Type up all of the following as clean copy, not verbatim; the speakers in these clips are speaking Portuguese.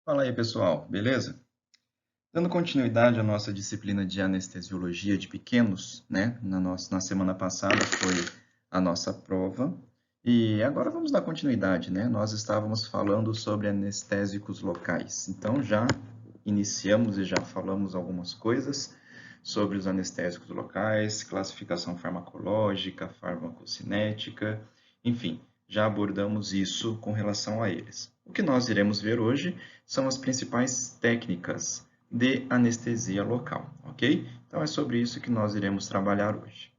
Fala aí, pessoal, beleza? Dando continuidade à nossa disciplina de anestesiologia de pequenos, né? Na semana passada foi a nossa prova e agora vamos dar continuidade, né? Nós estávamos falando sobre anestésicos locais, então já iniciamos e já falamos algumas coisas sobre os anestésicos locais, classificação farmacológica, farmacocinética, enfim, já abordamos isso com relação a eles. O que nós iremos ver hoje são as principais técnicas de anestesia local, ok? Então é sobre isso que nós iremos trabalhar hoje.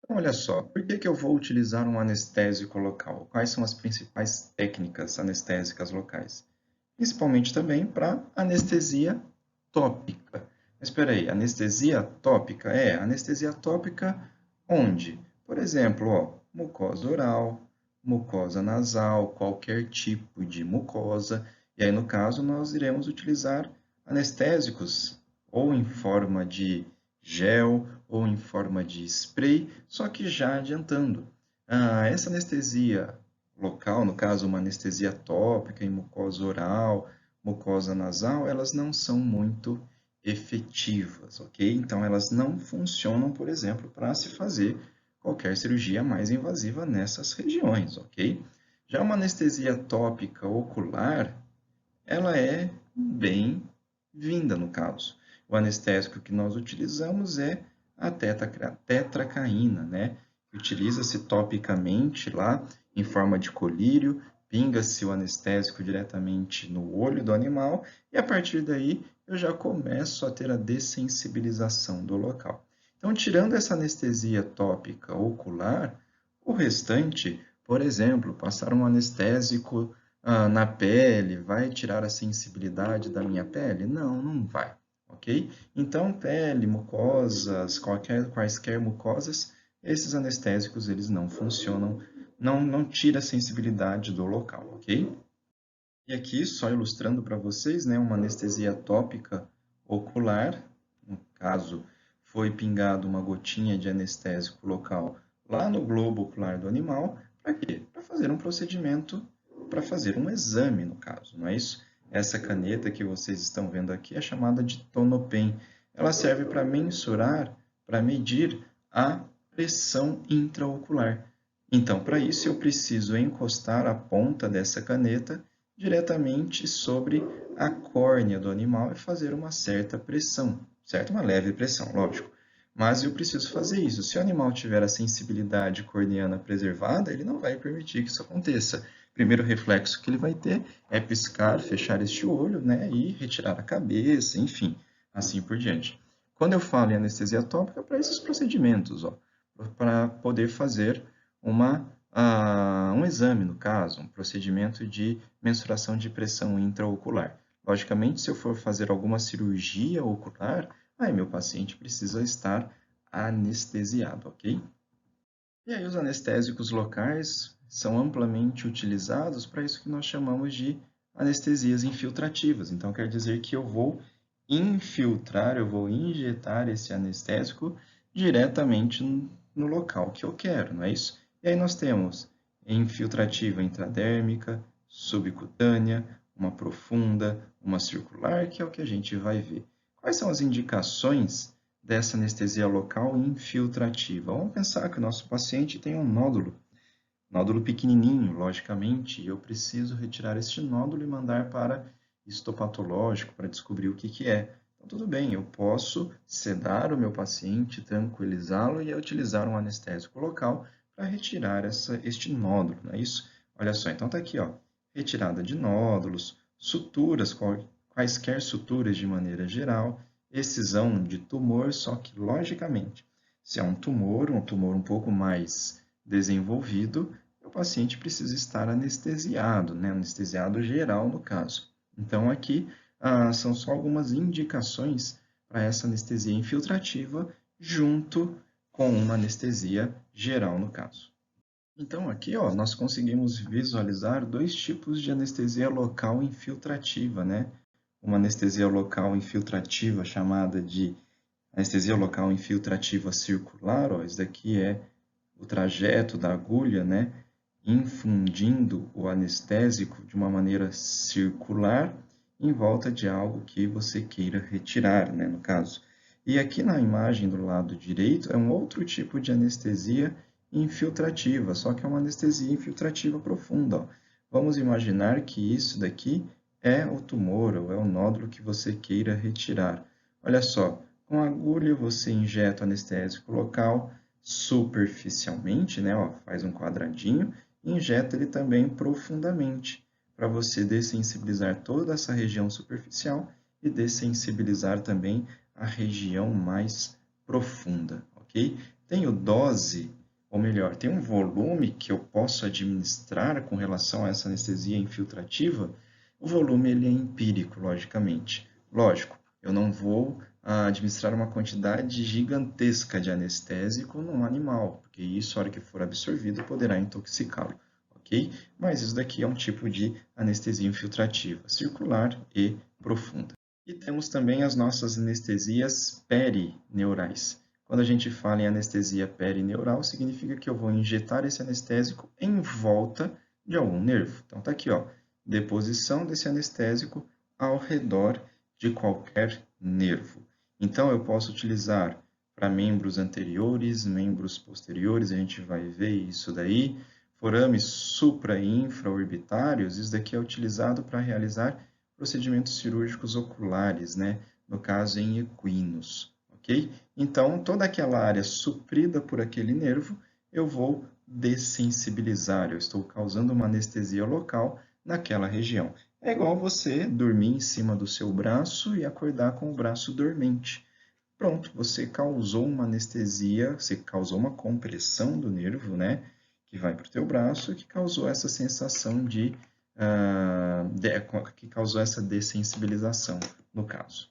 Então, olha só, por que eu vou utilizar um anestésico local? Quais são as principais técnicas anestésicas locais? Principalmente também para anestesia tópica. Mas espera aí, anestesia tópica? Anestesia tópica onde? Por exemplo, ó, mucosa oral, mucosa nasal, qualquer tipo de mucosa. E aí, no caso, nós iremos utilizar anestésicos ou em forma de gel ou em forma de spray, só que já adiantando. Essa anestesia local, no caso, uma anestesia tópica em mucosa oral, mucosa nasal, elas não são muito efetivas, ok? Então, elas não funcionam, por exemplo, para se fazer qualquer cirurgia mais invasiva nessas regiões, ok? Já uma anestesia tópica ocular, ela é bem-vinda no caso. O anestésico que nós utilizamos é a tetracaína, né? Utiliza-se topicamente lá em forma de colírio, pinga-se o anestésico diretamente no olho do animal e a partir daí eu já começo a ter a dessensibilização do local. Então, tirando essa anestesia tópica ocular, o restante, por exemplo, passar um anestésico na pele, vai tirar a sensibilidade da minha pele? Não, não vai, ok? Então, pele, mucosas, quaisquer mucosas, esses anestésicos, eles não funcionam, não tira a sensibilidade do local, ok? E aqui, só ilustrando para vocês, né, uma anestesia tópica ocular, no caso, foi pingado uma gotinha de anestésico local lá no globo ocular do animal, para quê? Para fazer um procedimento, para fazer um exame, no caso, não é isso? Essa caneta que vocês estão vendo aqui é chamada de tonopen. Ela serve para mensurar, para medir a pressão intraocular. Então, para isso, eu preciso encostar a ponta dessa caneta diretamente sobre a córnea do animal e fazer uma certa pressão, certo? Uma leve pressão, lógico. Mas eu preciso fazer isso. Se o animal tiver a sensibilidade corneana preservada, ele não vai permitir que isso aconteça. O primeiro reflexo que ele vai ter é piscar, fechar este olho, né, e retirar a cabeça, enfim, assim por diante. Quando eu falo em anestesia tópica, é para esses procedimentos, ó, para poder fazer um exame, no caso, um procedimento de mensuração de pressão intraocular. Logicamente, se eu for fazer alguma cirurgia ocular, aí meu paciente precisa estar anestesiado, ok? E aí os anestésicos locais são amplamente utilizados para isso que nós chamamos de anestesias infiltrativas. Então, quer dizer que eu vou infiltrar, eu vou injetar esse anestésico diretamente no local que eu quero, não é isso? E aí nós temos infiltrativa intradérmica, subcutânea, uma profunda, uma circular, que é o que a gente vai ver. Quais são as indicações dessa anestesia local infiltrativa? Vamos pensar que o nosso paciente tem um nódulo pequenininho, logicamente, e eu preciso retirar este nódulo e mandar para histopatológico para descobrir o que é. Então, tudo bem, eu posso sedar o meu paciente, tranquilizá-lo e utilizar um anestésico local para retirar este nódulo, não é isso? Olha só, então está aqui, ó, retirada de nódulos, suturas, quaisquer suturas de maneira geral, excisão de tumor, só que, logicamente, se é um tumor um pouco mais desenvolvido, o paciente precisa estar anestesiado, né? Anestesiado geral no caso. Então, aqui são só algumas indicações para essa anestesia infiltrativa junto com uma anestesia geral no caso. Então, aqui ó, nós conseguimos visualizar dois tipos de anestesia local infiltrativa, né? Uma anestesia local infiltrativa chamada de anestesia local infiltrativa circular, ó, isso daqui é o trajeto da agulha, né, infundindo o anestésico de uma maneira circular, em volta de algo que você queira retirar, né, no caso. E aqui na imagem do lado direito é um outro tipo de anestesia infiltrativa, só que é uma anestesia infiltrativa profunda. Ó. Vamos imaginar que isso daqui é o tumor ou é o nódulo que você queira retirar. Olha só, com a agulha você injeta o anestésico local superficialmente, né, ó, faz um quadradinho, e injeta ele também profundamente, para você dessensibilizar toda essa região superficial e dessensibilizar também a região mais profunda, ok? Tenho dose, ou melhor, tem um volume que eu posso administrar com relação a essa anestesia infiltrativa. O volume ele é empírico, logicamente. Lógico, eu não vou administrar uma quantidade gigantesca de anestésico num animal, porque isso, a hora que for absorvido, poderá intoxicá-lo, ok? Mas isso daqui é um tipo de anestesia infiltrativa, circular e profunda. E temos também as nossas anestesias perineurais. Quando a gente fala em anestesia perineural, significa que eu vou injetar esse anestésico em volta de algum nervo. Então, tá aqui, ó, deposição desse anestésico ao redor de qualquer nervo. Então, eu posso utilizar para membros anteriores, membros posteriores, a gente vai ver isso daí. Forames supra- e infraorbitários, isso daqui é utilizado para realizar procedimentos cirúrgicos oculares, né? No caso, em equinos, ok? Então, toda aquela área suprida por aquele nervo, eu vou dessensibilizar, eu estou causando uma anestesia local naquela região. É igual você dormir em cima do seu braço e acordar com o braço dormente. Pronto, você causou uma anestesia, você causou uma compressão do nervo, né? Que vai para o teu braço, que causou essa sensação que causou essa dessensibilização, no caso.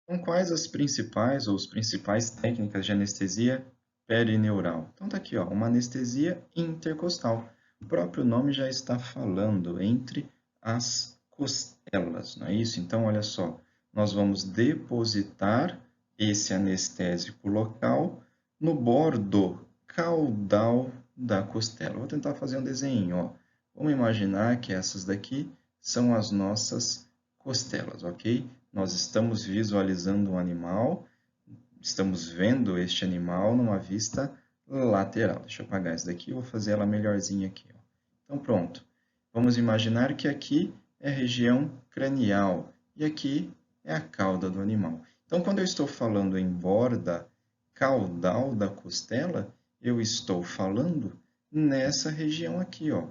Então, quais as principais ou as principais técnicas de anestesia perineural? Então, tá aqui, ó, uma anestesia intercostal. O próprio nome já está falando entre as costelas, não é isso? Então, olha só, nós vamos depositar esse anestésico local no bordo caudal da costela. Vou tentar fazer um desenho, ó. Vamos imaginar que essas daqui são as nossas costelas, ok? Nós estamos visualizando um animal, estamos vendo este animal numa vista lateral. Deixa eu apagar isso daqui, vou fazer ela melhorzinha aqui. Ó. Então, pronto. Vamos imaginar que aqui é a região cranial e aqui é a cauda do animal. Então, quando eu estou falando em borda caudal da costela, eu estou falando nessa região aqui, ó.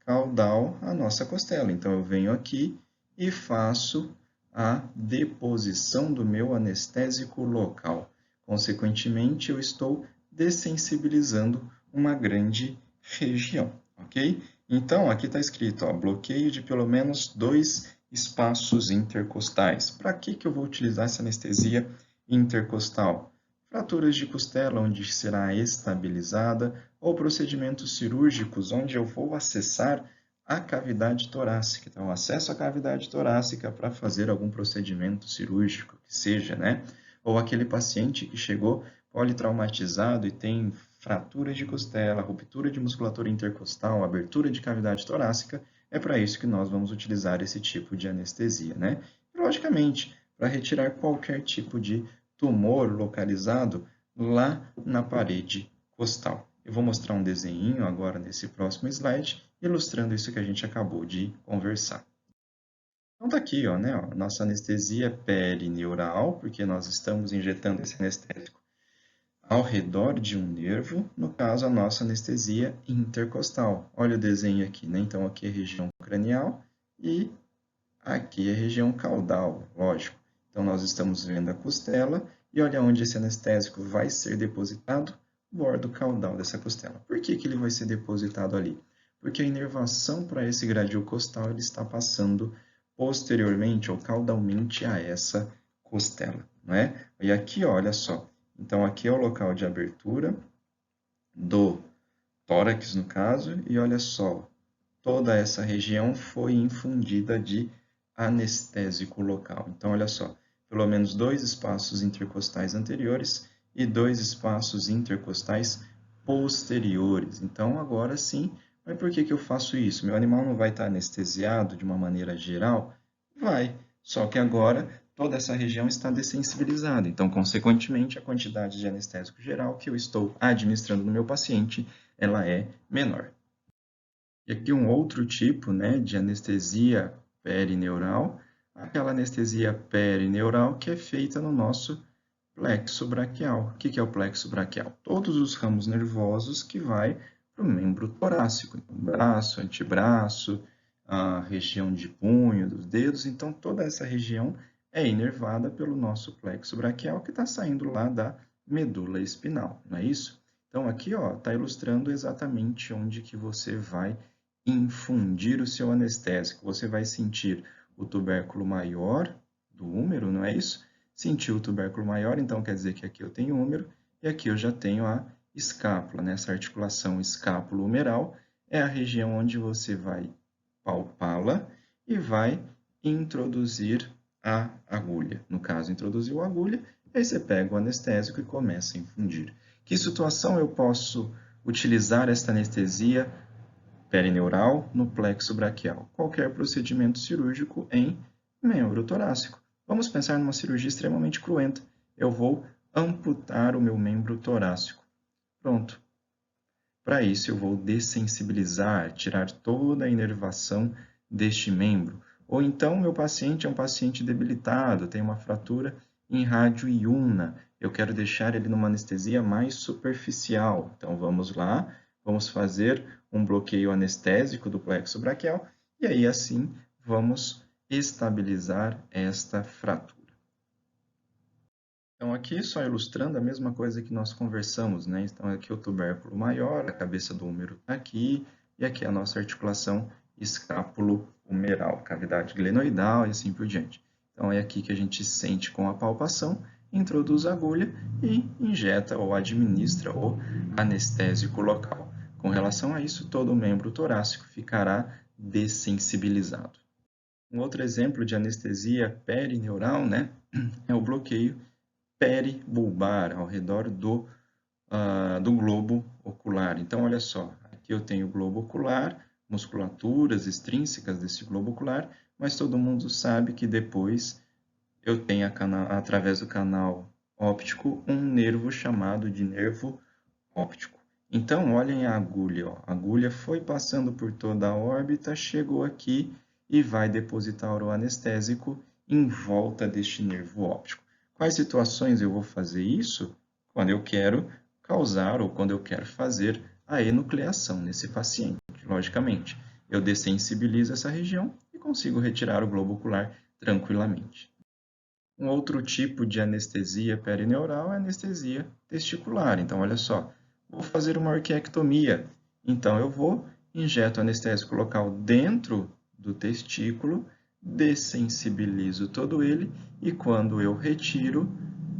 Caudal, a nossa costela. Então, eu venho aqui e faço a deposição do meu anestésico local. Consequentemente, eu estou dessensibilizando uma grande região, ok? Então, aqui está escrito, ó, bloqueio de pelo menos 2 espaços intercostais. Para que eu vou utilizar essa anestesia intercostal? Fraturas de costela, onde será estabilizada, ou procedimentos cirúrgicos, onde eu vou acessar a cavidade torácica. Então, acesso à cavidade torácica para fazer algum procedimento cirúrgico, que seja, né? Ou aquele paciente que chegou politraumatizado e tem fratura de costela, ruptura de musculatura intercostal, abertura de cavidade torácica, é para isso que nós vamos utilizar esse tipo de anestesia, né? E, logicamente, para retirar qualquer tipo de tumor localizado lá na parede costal. Eu vou mostrar um desenho agora nesse próximo slide, ilustrando isso que a gente acabou de conversar. Então tá aqui, ó, né, ó, nossa anestesia perineural, porque nós estamos injetando esse anestésico ao redor de um nervo, no caso a nossa anestesia intercostal. Olha o desenho aqui, né? Então aqui é a região cranial e aqui é a região caudal, lógico. Então nós estamos vendo a costela e olha onde esse anestésico vai ser depositado, bordo caudal dessa costela. Por que ele vai ser depositado ali? Porque a inervação para esse gradil costal ele está passando posteriormente ou caudalmente a essa costela, não é? E aqui, olha só, então aqui é o local de abertura do tórax, no caso, e olha só, toda essa região foi infundida de anestésico local. Então, olha só, pelo menos 2 espaços intercostais anteriores e 2 espaços intercostais posteriores. Então, agora sim, Mas por que que eu faço isso? Meu animal não vai estar anestesiado de uma maneira geral? Vai, só que agora toda essa região está dessensibilizada. Então, consequentemente, a quantidade de anestésico geral que eu estou administrando no meu paciente, ela é menor. E aqui um outro tipo, né, de anestesia perineural, aquela anestesia perineural que é feita no nosso plexo braquial. O que é o plexo braquial? Todos os ramos nervosos que vai para o membro torácico, então, braço, antebraço, a região de punho, dos dedos. Então, toda essa região é inervada pelo nosso plexo braquial que está saindo lá da medula espinal, não é isso? Então, aqui está ilustrando exatamente onde que você vai infundir o seu anestésico. Você vai sentir o tubérculo maior do úmero, não é isso? Sentir o tubérculo maior, então quer dizer que aqui eu tenho úmero e aqui eu já tenho a escápula, né? Essa articulação escápulo-humeral é a região onde você vai palpá-la e vai introduzir a agulha. No caso, introduziu a agulha, aí você pega o anestésico e começa a infundir. Que situação eu posso utilizar esta anestesia perineural no plexo braquial? Qualquer procedimento cirúrgico em membro torácico. Vamos pensar numa cirurgia extremamente cruenta. Eu vou amputar o meu membro torácico. Pronto. Para isso, eu vou dessensibilizar, tirar toda a inervação deste membro. Ou então, meu paciente é um paciente debilitado, tem uma fratura em rádio iuna. Eu quero deixar ele numa anestesia mais superficial. Então, vamos lá, vamos fazer um bloqueio anestésico do plexo braquial e aí, assim, vamos estabilizar esta fratura. Então, aqui só ilustrando a mesma coisa que nós conversamos, né? Então, aqui o tubérculo maior, a cabeça do úmero está aqui, e aqui a nossa articulação escápulo-humeral, cavidade glenoidal e assim por diante. Então, é aqui que a gente sente com a palpação, introduz a agulha e injeta ou administra o anestésico local. Com relação a isso, todo o membro torácico ficará dessensibilizado. Um outro exemplo de anestesia perineural, né, é o bloqueio peribulbar, ao redor do globo ocular. Então, olha só, aqui eu tenho o globo ocular, musculaturas extrínsecas desse globo ocular, mas todo mundo sabe que depois eu tenho, através do canal óptico, um nervo chamado de nervo óptico. Então, olhem a agulha. Ó. A agulha foi passando por toda a órbita, chegou aqui e vai depositar o anestésico em volta deste nervo óptico. Quais situações eu vou fazer isso? Quando eu quero causar ou quando eu quero fazer a enucleação nesse paciente, logicamente. Eu dessensibilizo essa região e consigo retirar o globo ocular tranquilamente. Um outro tipo de anestesia perineural é a anestesia testicular. Então, olha só, vou fazer uma orquiectomia. Então, eu injeto anestésico local dentro do testículo, dessensibilizo todo ele e quando eu retiro,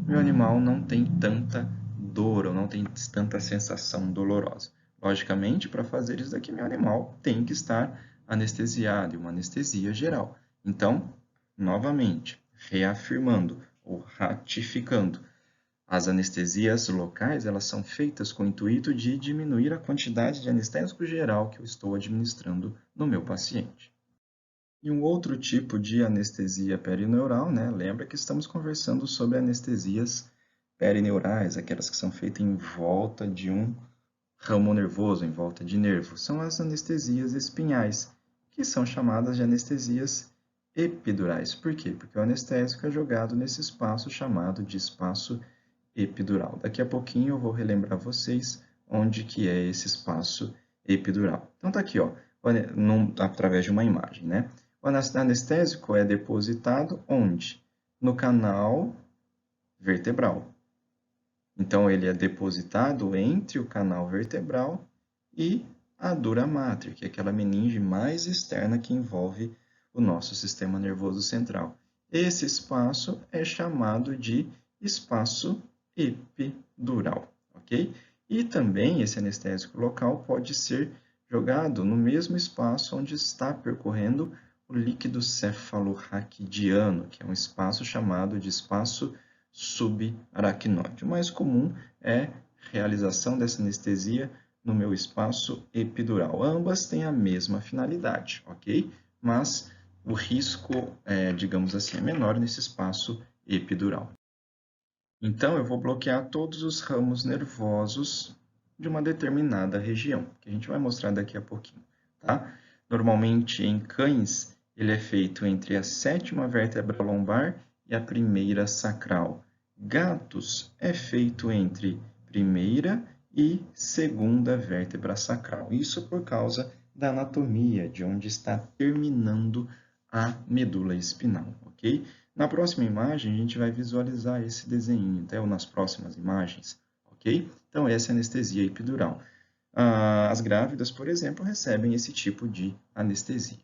meu animal não tem tanta dor ou não tem tanta sensação dolorosa. Logicamente, para fazer isso daqui, meu animal tem que estar anestesiado e uma anestesia geral. Então, novamente, reafirmando ou ratificando, as anestesias locais elas são feitas com o intuito de diminuir a quantidade de anestésico geral que eu estou administrando no meu paciente. E um outro tipo de anestesia perineural, né? Lembra que estamos conversando sobre anestesias perineurais, aquelas que são feitas em volta de um ramo nervoso, em volta de nervo. São as anestesias espinhais, que são chamadas de anestesias epidurais. Por quê? Porque o anestésico é jogado nesse espaço chamado de espaço epidural. Daqui a pouquinho eu vou relembrar vocês onde que é esse espaço epidural. Então tá aqui, ó, através de uma imagem, né? O anestésico é depositado onde? No canal vertebral. Então, ele é depositado entre o canal vertebral e a dura mater, que é aquela meninge mais externa que envolve o nosso sistema nervoso central. Esse espaço é chamado de espaço epidural, ok? E também esse anestésico local pode ser jogado no mesmo espaço onde está percorrendo o líquido cefalorraquidiano, que é um espaço chamado de espaço subaracnoide. O mais comum é a realização dessa anestesia no meu espaço epidural. Ambas têm a mesma finalidade, ok? Mas o risco, digamos assim, é menor nesse espaço epidural. Então, eu vou bloquear todos os ramos nervosos de uma determinada região, que a gente vai mostrar daqui a pouquinho, tá? Normalmente, em cães, ele é feito entre a 7ª vértebra lombar e a 1ª sacral. Gatos é feito entre 1ª e 2ª vértebra sacral. Isso por causa da anatomia, de onde está terminando a medula espinal, ok? Na próxima imagem, a gente vai visualizar esse desenho, até nas próximas imagens, ok? Então, essa é a anestesia epidural. As grávidas, por exemplo, recebem esse tipo de anestesia.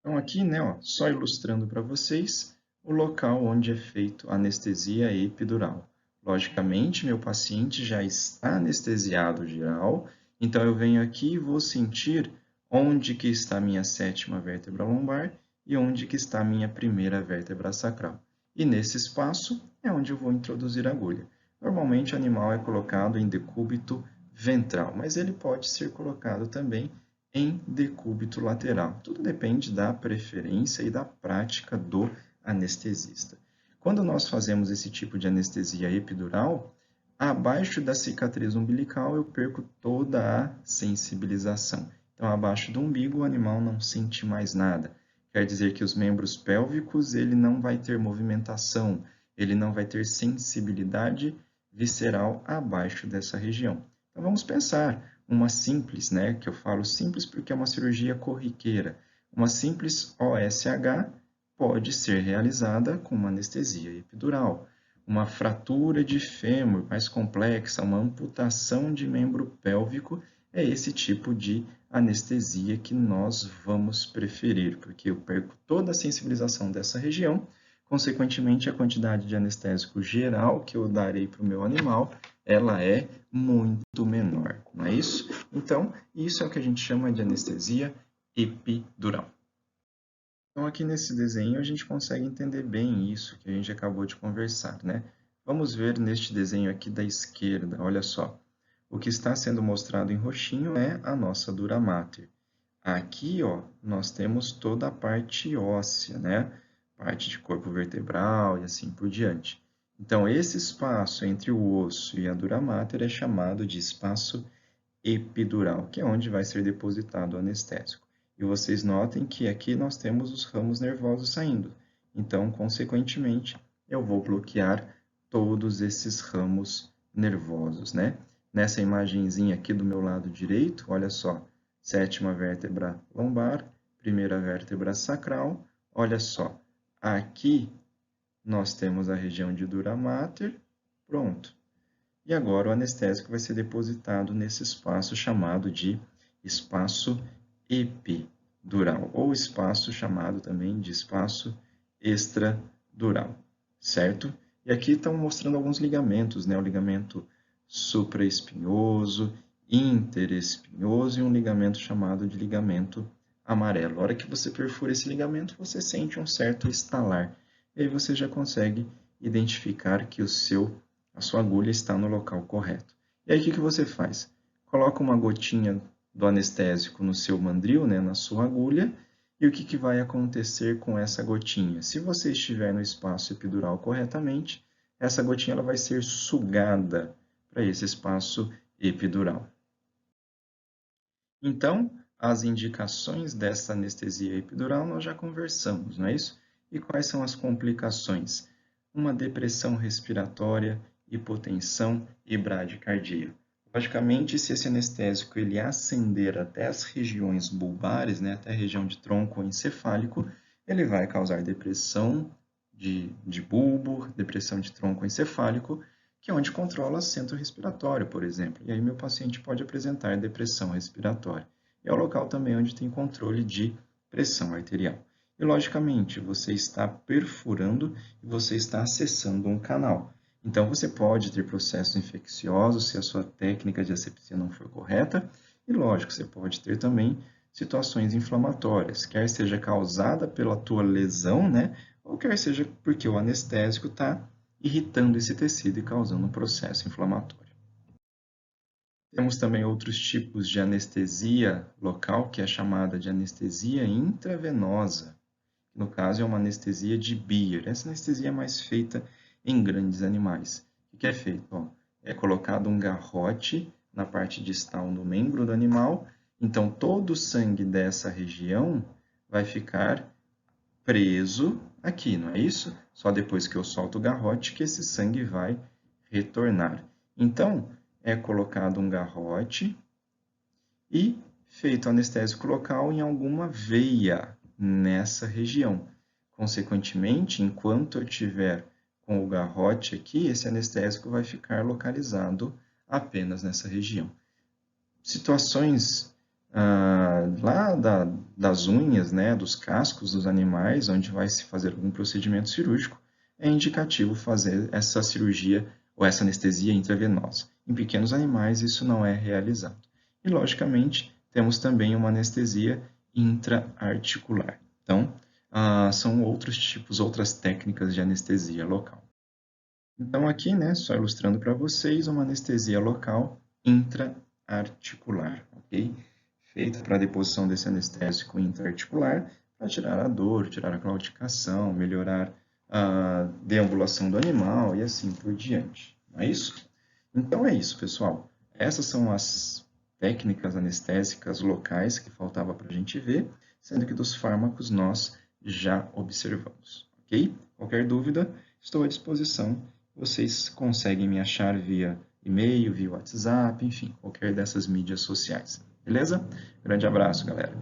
Então, aqui, né, ó, só ilustrando para vocês o local onde é feito a anestesia epidural. Logicamente, meu paciente já está anestesiado geral, então eu venho aqui e vou sentir onde que está a minha 7ª vértebra lombar e onde que está a minha 1ª vértebra sacral. E nesse espaço é onde eu vou introduzir a agulha. Normalmente o animal é colocado em decúbito ventral, mas ele pode ser colocado também em decúbito lateral. Tudo depende da preferência e da prática do anestesista. Quando nós fazemos esse tipo de anestesia epidural, abaixo da cicatriz umbilical eu perco toda a sensibilização. Então, abaixo do umbigo, o animal não sente mais nada. Quer dizer que os membros pélvicos, ele não vai ter movimentação, ele não vai ter sensibilidade visceral abaixo dessa região. Então, vamos pensar uma simples, né, que eu falo simples porque é uma cirurgia corriqueira. Uma simples OSH pode ser realizada com uma anestesia epidural. Uma fratura de fêmur mais complexa, uma amputação de membro pélvico, é esse tipo de anestesia que nós vamos preferir, porque eu perco toda a sensibilização dessa região, consequentemente a quantidade de anestésico geral que eu darei para o meu animal, ela é muito menor, não é isso? Então, isso é o que a gente chama de anestesia epidural. Então, aqui nesse desenho, a gente consegue entender bem isso que a gente acabou de conversar, né? Vamos ver neste desenho aqui da esquerda, olha só. O que está sendo mostrado em roxinho é a nossa dura mater. Aqui, ó, nós temos toda a parte óssea, né? Parte de corpo vertebral e assim por diante. Então, esse espaço entre o osso e a dura mater é chamado de espaço epidural, que é onde vai ser depositado o anestésico. E vocês notem que aqui nós temos os ramos nervosos saindo. Então, consequentemente, eu vou bloquear todos esses ramos nervosos, né? Nessa imagenzinha aqui do meu lado direito, olha só, 7ª vértebra lombar, 1ª vértebra sacral, olha só, aqui nós temos a região de dura mater, pronto. E agora o anestésico vai ser depositado nesse espaço chamado de espaço epidural, ou espaço chamado também de espaço extradural, certo? E aqui estão mostrando alguns ligamentos, né? O ligamento supraespinhoso, interespinhoso e um ligamento chamado de ligamento amarelo. A hora que você perfura esse ligamento, você sente um certo estalar. E aí você já consegue identificar que a sua agulha está no local correto. E aí o que você faz? Coloca uma gotinha do anestésico no seu mandril, né, na sua agulha, e o que vai acontecer com essa gotinha? Se você estiver no espaço epidural corretamente, essa gotinha ela vai ser sugada para esse espaço epidural. Então, as indicações dessa anestesia epidural nós já conversamos, não é isso? E quais são as complicações? Uma depressão respiratória, hipotensão e bradicardia. Logicamente, se esse anestésico ele ascender até as regiões bulbares, né, até a região de tronco encefálico, ele vai causar depressão de bulbo, depressão de tronco encefálico, que é onde controla o centro respiratório, por exemplo. E aí meu paciente pode apresentar depressão respiratória. É o local também onde tem controle de pressão arterial. E, logicamente, você está perfurando e você está acessando um canal. Então, você pode ter processos infecciosos se a sua técnica de asepsia não for correta. E, lógico, você pode ter também situações inflamatórias, quer seja causada pela tua lesão, né? Ou quer seja porque o anestésico está irritando esse tecido e causando um processo inflamatório. Temos também outros tipos de anestesia local, que é chamada de anestesia intravenosa. No caso, é uma anestesia de Beer. Essa anestesia é mais feita em grandes animais. O que é feito? Ó, é colocado um garrote na parte distal do membro do animal, então todo o sangue dessa região vai ficar preso aqui, não é isso? Só depois que eu solto o garrote que esse sangue vai retornar. Então, é colocado um garrote e feito anestésico local em alguma veia nessa região. Consequentemente, enquanto eu tiver com o garrote aqui, esse anestésico vai ficar localizado apenas nessa região. Situações lá das unhas, né, dos cascos dos animais, onde vai se fazer algum procedimento cirúrgico, é indicativo fazer essa cirurgia ou essa anestesia intravenosa. Em pequenos animais, isso não é realizado. E, logicamente, temos também uma anestesia intraarticular. Então, são outros tipos, outras técnicas de anestesia local. Então, aqui, né, só ilustrando para vocês, uma anestesia local intraarticular, ok? Feita para a deposição desse anestésico intraarticular para tirar a dor, tirar a claudicação, melhorar a deambulação do animal e assim por diante. Não é isso? Então é isso, pessoal. Essas são as técnicas anestésicas locais que faltava para a gente ver, sendo que dos fármacos nós já observamos, ok? Qualquer dúvida, estou à disposição. Vocês conseguem me achar via e-mail, via WhatsApp, enfim, qualquer dessas mídias sociais. Beleza? Grande abraço, galera.